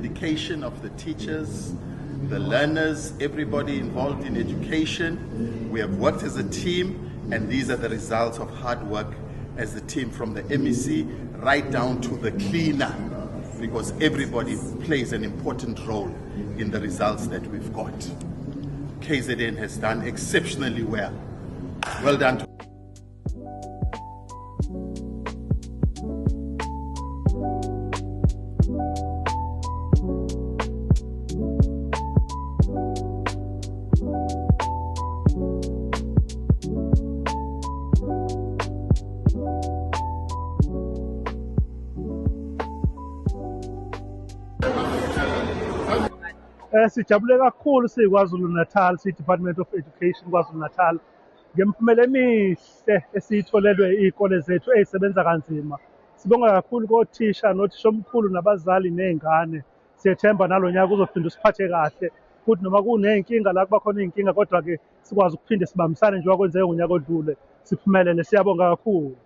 dedication of the teachers, the learners, everybody involved in education. We have worked as a team, and these are the results of hard work as a team, from the MEC right down to the cleaner, because everybody plays an important role in the results that we've got. KZN has done exceptionally well. Well done to Sijabule kakhulu siKwaZulu Natal, Department of Education KwaZulu Natal, ngemiphumela emihle esiyitholelwe izikole zethu ezisebenza kanzima. Sibonga kakhulu kothisha nothisha omkhulu nabazali nezingane. Siyethemba nalonyaka uzophinda usiphathe kahle, futhi noma kuney'nkinga la kuba khona iy'nkinga, kodwa ke sikwazi ukuphinde sibambisane njengoba kwenzeke ngonyaka odlule, siphumelele. Siyabonga kakhulu.